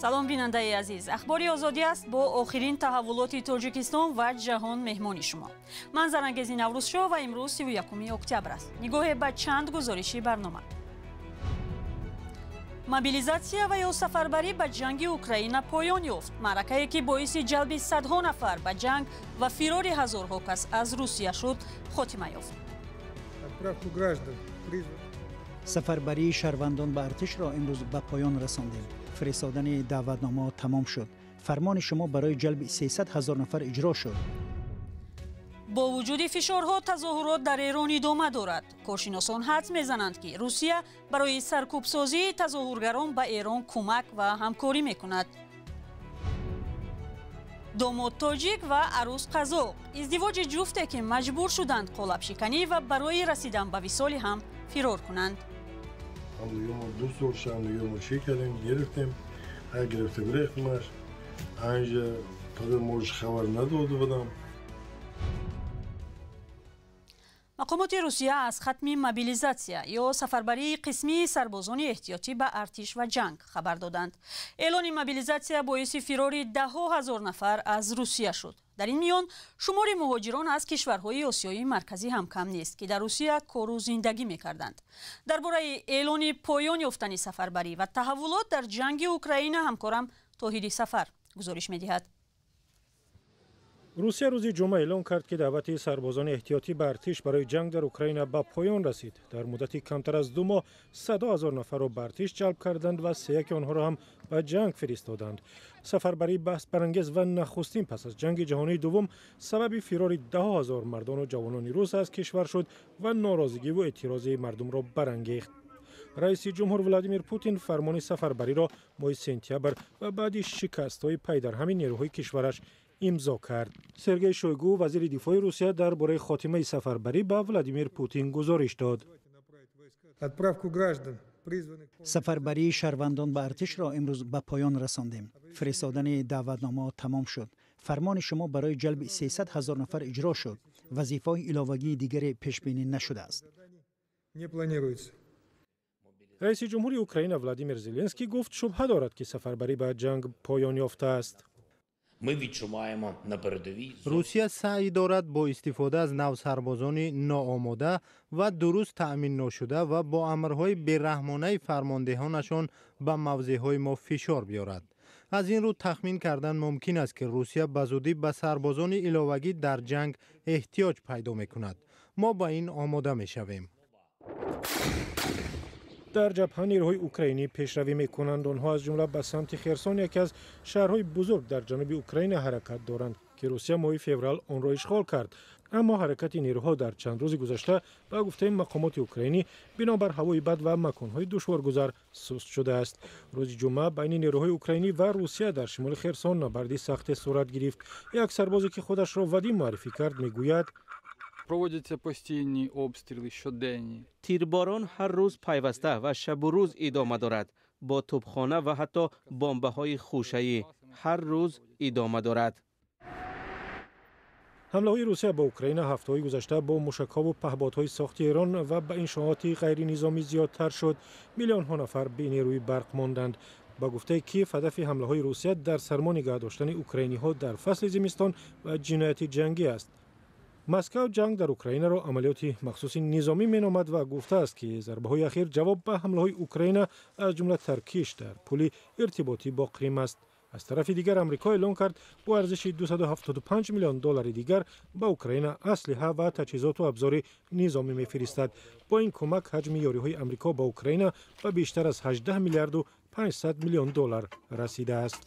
салом бинандаи азиз, ахбори озодӣ аст бо охирин таҳаввулоти Тоҷикистон ва ҷаҳон меҳмони шумо. Ман Зарангези Наврӯзшоҳ ва имрӯз 31 октябр аст. Нигоҳе ба чанд гузориши барнома. Мобилизатсия ва ё сафарбарӣ ба ҷанги Украина поён ёфт. Маъракае ки боиси ҷалби садҳо нафар ба ҷанг ва фирори ҳазорҳо кас аз Русия шуд, хотима ёфт. сафарбарии шаҳрвандон ба артишро имрӯз ба поён расондем. фиристодани даъватнома тамом шуд. фармони шумо барои ҷалби 300 000 нафар иҷро шуд. бо вуҷуди фишорҳо тазоҳурот дар Эрон идома дорад. Коршиносон ҳадс мезананд ки Русия барои саркӯбсозии тазоҳургарон ба Эрон кӯмак ва ҳамкорӣ мекунад. домод тоҷик ва арӯс қазоқ издивоҷи ҷуфте ки маҷбур шуданд қолабшиканӣ ва барои расидан ба висоли ҳам фирор кунанд. мақомоти Русия аз хатми мобилизатсия ё сафарбарии қисмии сарбозони эҳтиётӣ ба артиш ва ҷанг хабар доданд. эълони мобилизатсия боиси фирори даҳҳо ҳазор нафар аз Русия шуд. дар ин миён шумори муҳоҷирон аз кишварҳои Осиёи марказӣ ҳам кам нест, ки дар Русия кору зиндагӣ мекарданд. дар бораи эълони поён ёфтани сафарбарӣ ва таҳаввулот дар ҷанги Украина ҳамкорам Тоҳири Сафар гузориш медиҳад. русия рӯзи ҷумъа эълон кард ки даъвати сарбозони эҳтиётӣ ба артиш барои ҷанг дар Украина ба поён расид. дар муддати камтар аз 2 моҳ 100 000 нафарро ба артиш ҷалб карданд ва 3 онҳоро ҳам ба ҷанг фиристоданд. сафарбарӣ баҳсбарангез ва нахустин пас аз ҷанги ҷаҳонии дуввум сабаби фирори 10 000 мардону ҷавонони рус аз кишвар шуд ва норозигиву эътирози мардумро барангехт. раиси ҷумҳур Владимир Путин фармони сафарбариро моҳи сентябр ва баъди шикастҳои пайдарҳами нерӯҳои кишвараш имзо кард. Сергей Шойгу, вазири дифои Русия, дар бораи хотимаи сафарбарӣ ба Владимир Путин гузориш дод. сафарбарии шаҳрвандон ба артишро имрӯз ба поён расондем. фиристодани даъватнома тамом шуд. фармони шумо барои ҷалби 300 000 нафар иҷро шуд. вазифаҳои иловагии дигаре пешбинӣ нашудааст. раиси ҷумҳури Украина Владимир Зеленский гуфт шубҳа дорад ки сафарбарӣ ба ҷанг поён ёфтааст. русия саъй дорад бо истифода аз навсарбозони ноомода ва дуруст таъмин ношуда ва бо амрҳои бераҳмонаи фармондеҳонашон ба мавзеъҳои мо фишор биёрад. аз ин рӯ тахмин кардан мумкин аст ки русия ба зудӣ ба сарбозони иловагӣ дар ҷанг эҳтиёҷ пайдо мекунад. мо ба ин омода мешавем. дар ҷабҳа нерӯҳои украинӣ пешравӣ мекунанд. онҳо аз ҷумла ба самти Херсон, яке аз шаҳрҳои бузург дар ҷануби Украина ҳаракат доранд, ки Русия моҳи феврал онро ишғол кард. аммо ҳаракати нерӯҳо дар чанд рӯзи гузашта ба гуфтаи мақомоти украинӣ бинобар ҳавои бад ва маконҳои душворгузар суст шудааст. рӯзи ҷумъа байни нерӯҳои украинӣ ва Русия дар шимоли Херсон набарди сахте сурат гирифт. як сарбозе ки худашро Вадим маърифӣ кард мегӯяд: проводяться постійні обстріли щоденні. тирборон ҳар рӯз пайваста ва шабу рӯз идома дорад. бо тӯбхона ва ҳатто бомбаҳои хушаӣ ҳар рӯз идома дорад. ҳамлаҳои Русия ба Украина ҳафтаҳои гузашта бо мушакҳову паҳбодҳои сохти Эрон ва ба иншооти ғайринизомӣ зиёдтар шуд. миллионҳо нафар бенерӯи барқ монданд. ба гуфтаи Киев, ҳадафи ҳамлаҳои Русия дар сармо нигоҳ доштани украиниҳо дар фасли зимистон ва ҷинояти ҷангӣ аст. Москав ҷанг дар Украинаро амалиёти махсуси низомӣ меномад ва гуфтааст, ки зарбаҳои ахир ҷавоб ба ҳамлаҳои Украина аз ҷумла таркиш дар пули иртиботӣ бо Крим аст. аз тарафи дигар Амрико эълон кард бо арзиши $275 миллион дигар ба Украина аслиҳа ва таҷҳизоту абзори низомӣ мефиристад. бо ин кӯмак ҳаҷми ёриҳои Амрико ба Украина ба бештар аз $18 миллиард و 500 миллион расидааст.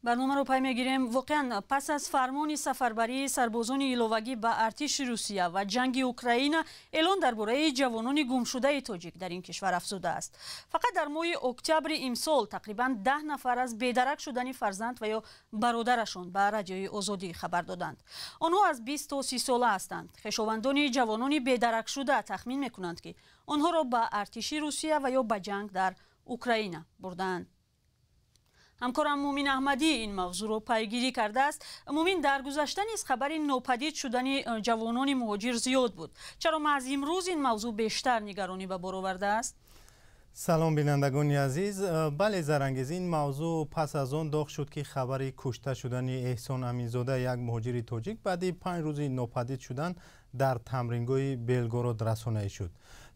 барномаро пай мегирем. воқеан пас аз фармони сафарбарии сарбозони иловагӣ ба артиши Русия ва ҷанги Украина, эълон дар бораи ҷавонони гумшудаи тоҷик дар ин кишвар афзудааст. фақат дар моҳи октябри имсол тақрибан 10 нафар аз бедарак шудани фарзанд ва ё бародарашон ба радиои Озодӣ хабар доданд. онҳо аз 20 то 30 сола ҳастанд. хешовандони ҷавонони бедаракшуда тахмин мекунанд ки онҳоро ба артиши Русия ва ё ба ҷанг дар Украина бурдаанд. ҳамкорам Мумин Аҳмадӣ ин мавзӯъро пайгирӣ кардааст. Мумин, дар гузашта низ хабари нопадид шудани ҷавонони муҳоҷир зиёд буд. чаро маҳз имрӯз ин мавзӯъ бештар нигаронӣ ба бор овардааст? سلام بینندگان عزیز. بله زرانگیز، این موضوع پس از آن داغ شد که خبری کشته شدن احسان امینزاده یک مهاجر تاجیک بعد 5 روز ناپدید شدن در تمرینگاه بلگراد رسانه‌ای شد.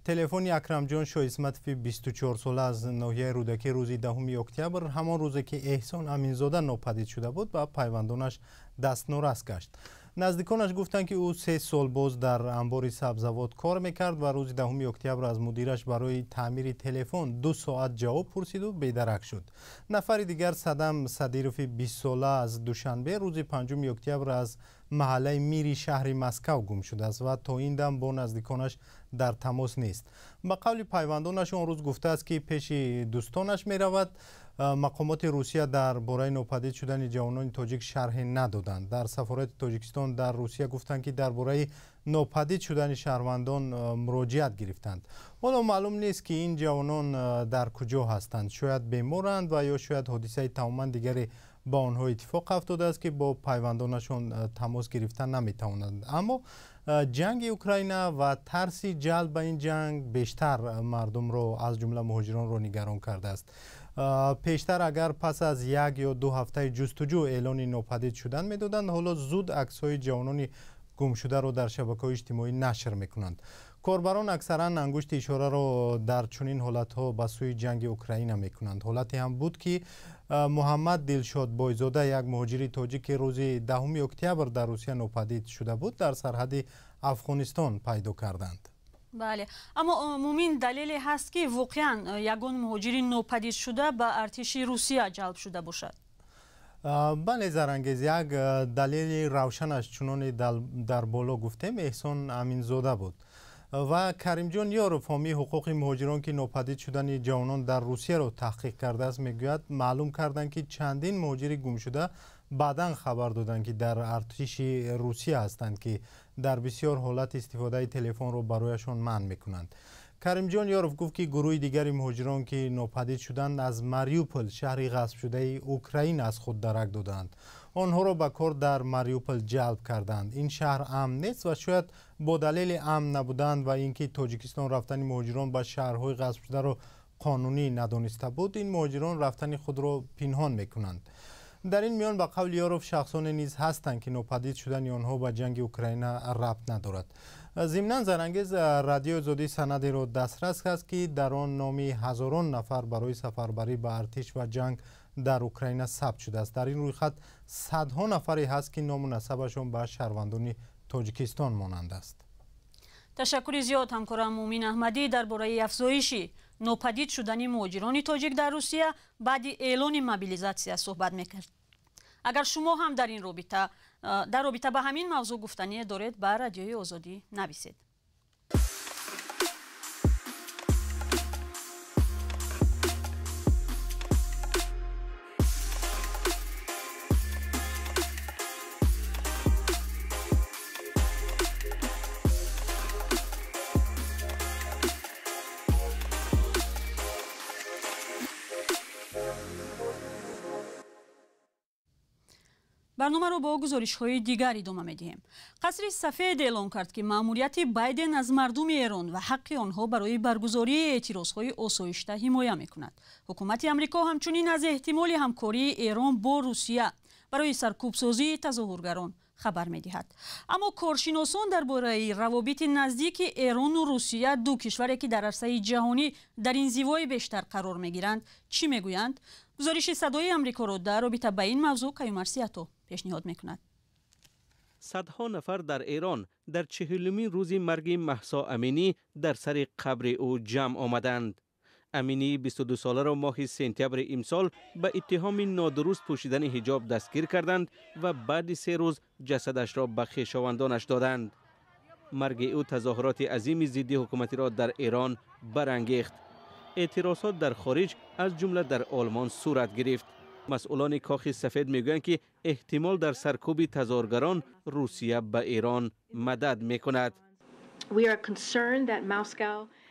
تلفن اکرم جان شاه اسمتوی 24 ساله از ناحیه رودکی روز 10 اکتبر همان روزی که احسان امینزاده ناپدید شده بود با پیوندانش دست نورست گشت. نزدیکانش گفتند که او 3 سال باز در انبار سبزوات کار میکرد و روز 10 اکتبر از مدیرش برای تعمیر تلفن 2 ساعت جواب پرسید و بیدرک شد. نفر دیگر صدام صدیروف 20 ساله از دوشنبه روز 5 اکتبر از محله میری شهر مسکو گم شده است و تا این دم با نزدیکانش در تماس نیست. به قول پیوندانش اون روز گفته است که پیش دوستانش می رود. مقامات روسیه در باره ناپدید شدن جوانان تاجیک شرح ندادند. در سفارت تاجیکستان در روسیه گفتند که در باره ناپدید شدن شهروندان مراجعت گرفتند. حالا معلوم نیست که این جوانان در کجا هستند. شاید بیمارند و یا شاید حادثه تماما دیگری با آنها اتفاق افتاده است که با پیوندانشون تماس گرفتن نمیتوانند. اما جنگ اوکراین و ترس جلب به این جنگ بیشتر مردم را از جمله مهاجران را نگران کرده است. پیشتر اگر پس از 1 یا 2 هفته جستجو اعلان ناپدید شدن میدادند، حالا زود عکس‌های جوانان گم شده را در شبکه‌های اجتماعی نشر میکنند. کاربران اکثرا انگشت اشاره را در چنین حالت‌ها به سوی جنگ اوکراین میکنند. حالتی هم بود که محمد دلشاد بایزاده، یک مهاجر تاجیک روز 10 اکتبر در روسیه ناپدید شده بود، در سرحد افغانستان پیدا کردند. بله، اما مومین دلیلی هست که واقعا یگان مهاجر ناپدید شده به ارتش روسیه جلب شده باشد؟ بله زرانگیز، یک دلیل روشنش چنان در بالا گفتیم احسان امینزاده بود و کریم جان یاروف، حامی حقوق مهاجران که ناپدید شدن جوانان در روسیه را تحقیق کرده است، میگوید معلوم کردند که چندین مهاجر گم شده بعداً خبر دادند که در ارتش روسیه هستند که در بسیار حالت استفاده تلفن را برایشان منع میکنند. کریم جان یاروف گفت که گروه دیگری مهاجران که ناپدید شدند از ماریوپل، شهری غصب شده اوکراین، از خود درک دادند. آنها را به کار در ماریوپل جلب کردند. این شهر امن نیست و شاید با دلیل امن نبودند و اینکه تاجیکستان رفتن مهاجران به شهرهای غصب شده را قانونی ندانسته بود، این مهاجران رفتن خود را پنهان میکنند. در این میان به قول یاروف شخصان نیز هستند که ناپدید شدن آنها به جنگ اوکراین ربط ندارد. ضمناً زرانگیز، رادیو آزادی سندی را دسترس است که در آن نام هزاران نفر برای سفربری به ارتش و جنگ در اوکراین ثبت شده است. در این رویخط صدها نفری هست که نام و نسبشان به شهروندان تاجیکستان مانند است. تشکر زیاد همکارم مومین احمدی درباره افزایش ناپدید شدن مهاجران تاجیک در روسیه بعد اعلان موبیلیزاسیون صحبت میکرد. اگر شما هم در این رابطه به همین موضوع گفتنی دارید، به رادیوی آزادی نویسید. برنامه رو با گزارش‌های دیگر ادامه می‌دهیم. قصر سفید اعلام کرد که مأموریت بایدن از مردم ایران و حق آنها برای برگزاری اعتراض‌های آسایشته حمایت می‌کند. حکومت آمریکا همچنین از احتمال همکاری ایران با روسیه برای سرکوب‌سازی تظاهرگران خبر می‌دهد. اما کارشناسان درباره روابط نزدیک ایران و روسیه، دو کشوری که در عرصه جهانی در انزوای بیشتر قرار می‌گیرند، چی می‌گویند؟ گزارش صدای آمریکا را در رابطه با این موضوع کیومرسیاتو پیشنهاد می‌کند. صدها نفر در ایران در 40مین روز مرگ مهسا امینی در سر قبر او جمع آمدند. امینی 22 ساله را ماه سپتامبر امسال به اتهام نادرست پوشیدن حجاب دستگیر کردند و بعد 3 روز جسدش را به خویشاوندانش دادند. مرگ او تظاهرات عظیم ضد حکومت را در ایران برانگیخت. اعتراضات در خارج از جمله در آلمان صورت گرفت. مسئولان کاخ سفید میگویند که احتمال در سرکوب تظاهرگران روسیه به ایران مدد میکند.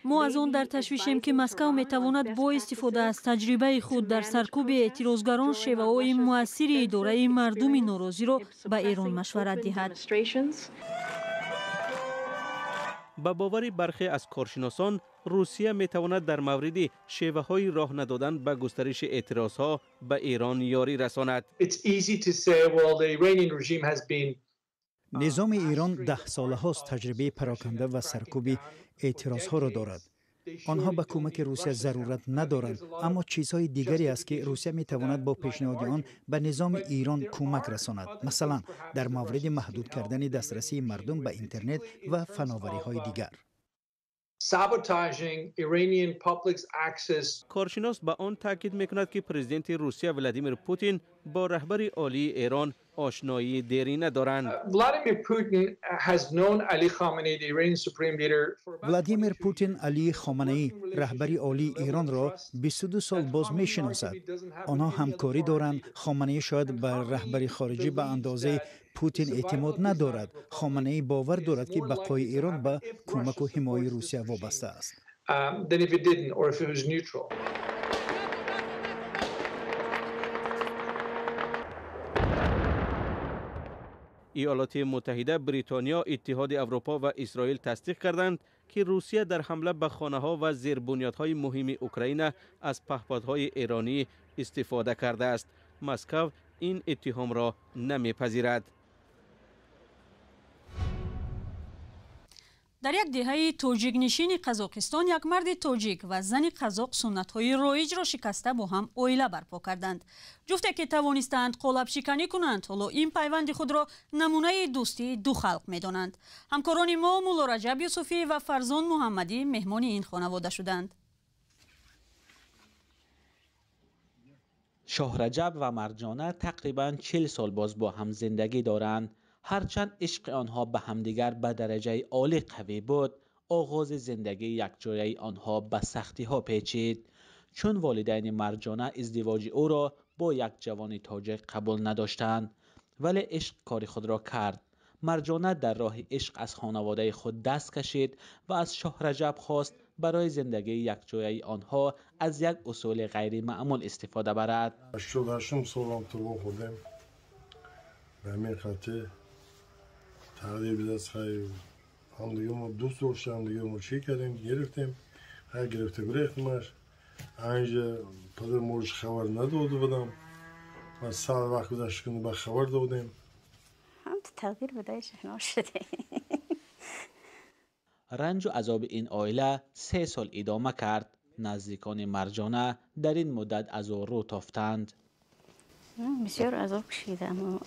ما از آن در تشویشیم که مسکو میتواند با استفاده از تجربه خود در سرکوب اعتراضگران شیوه‌های مؤثر اداره مردم ناراضی را به ایران مشورت دهد. به باور برخی از کارشناسان روسیه میتواند در مورد شیوه های راه ندادن به گسترش اعتراض ها به ایران یاری رساند. نظام ایران 10 ساله هاست تجربه پراکنده و سرکوب اعتراض ها را دارد. آنها به کمک روسیه ضرورت ندارند، اما چیزهای دیگری است که روسیه می تواند با پیشنهاد آن به نظام ایران کمک رساند. مثلا در مورد محدود کردن دسترسی مردم به اینترنت و فناوری های دیگر. کارشناس به آن تاکید میکند که پرزیدنت روسیه ولادیمیر پوتین با رهبر عالی ایران آشنایی دیرینه دارند. ولادیمیر پوتین علی خامنه‌ای رهبر عالی ایران را 22 سال باز میشناسد. آنها همکاری دارند. خامنه‌ای شاید بر رهبر خارجی به اندازه پوتین اعتماد ندارد. خامنه‌ای باور دارد که بقای ایران به کمک و حمایت روسیه وابسته است. ایالات متحده، بریتانیا، اتحاد اروپا و اسرائیل تصدیق کردند که روسیه در حمله به خانه‌ها و زیربنیادهای مهم اوکراین از پهپادهای ایرانی استفاده کرده است. مسکو این اتهام را نمیپذیرد. در یک دهه توجیک نشین قزاقستان، یک مرد توجیک و زن قزاق سنت‌های رایج را شکسته با هم اویله برپا کردند. جفتی که توانستند قالب شکنی کنند، حالا این پیوند خود را نمونه دوستی دو خلق می‌دانند. همکاران ما مولا رجب یوسفی و فرزان محمدی مهمان این خانواده شدند. شاه رجب و مرجانه تقریباً 40 سال باز با هم زندگی دارند. هرچند عشق آنها به همدیگر به درجه عالی قوی بود، آغاز زندگی یکجایی آنها به سختی ها پیچید، چون والدین مرجانه ازدواج او را با یک جوان تاجیک قبول نداشتند، ولی عشق کار خود را کرد. مرجانه در راه عشق از خانواده خود دست کشید و از شاه رجب خواست برای زندگی یکجایی آنها از یک اصول غیر معمول استفاده برد. 88 سالم تو خودم به همین خاطر تقریبا از خیلی هم دیگه ما دوست داشتم، دیگه ما چی کردیم گرفتیم، هر گرفته گرفتمش. اینجا پدر مورش خبر نداده بودم و سال وقت گذشت کنه به خبر دادیم. هم تغییر بدهش نشده. رنج و عذاب این عائله 3 سال ادامه کرد. نزدیکان مرجانه در این مدت از او رو تافتند. بسیار عذاب کشیدم.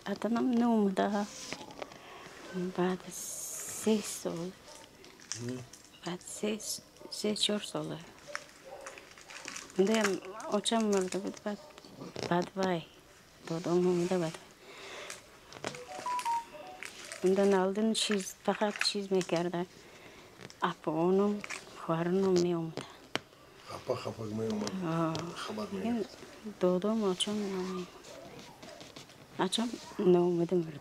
آدمم نومده. بعد 3 سال، بعد 3-4 ساله دیدم آچم مرده بود. بعد وای دادم اومده بعد اونده نالدن چیز فقط چیز میکرده. اپا اونم خوارنم میومده. اپا خبر میومد. خبر میومد. دادم آچم نمیومد. آچم نومده مرده.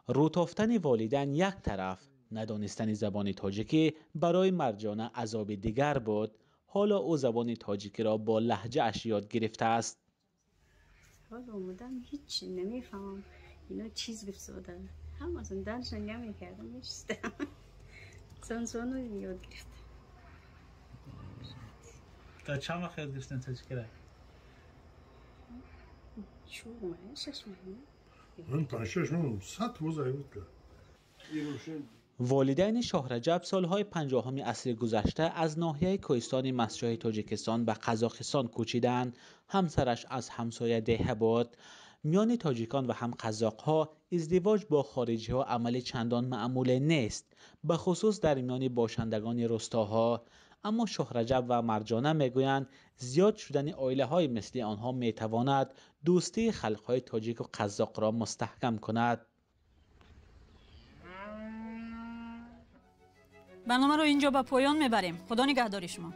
روتافتن والدین یک طرف، ندانستن زبان تاجیکی برای مرجانه عذاب دیگر بود. حالا او زبان تاجیکی را با لهجه اش یاد گرفته است. حالا اومدم هیچ نمیفهمم. اینا چیز بفسودن. هم از اون دانشن نمیکردم میشستم. سانسونو یاد گرفت. تا چند وقت یاد گرفتن تاجیکی را؟ شو اومده 6 ماه. من 5-6 ماه 100 روز بود. والدین شاه رجب سالهای 50 عصر گذشته از ناحیه کوهستان مسجد تاجیکستان به قزاقستان کوچیدند. همسرش از همسایه دهه بود. میان تاجیکان و هم قزاق‌ها ازدواج با خارجی‌ها عمل چندان معمول نیست، به خصوص در میان باشندگان روستاها. اما شاه رجب و مرجانه میگویند زیاد شدن عائله‌های مثل آنها میتواند دوستی خلق‌های تاجیک و قزاق را مستحکم کند. برنامه رو اینجا به پایان میبریم. خدا نگهدار شما.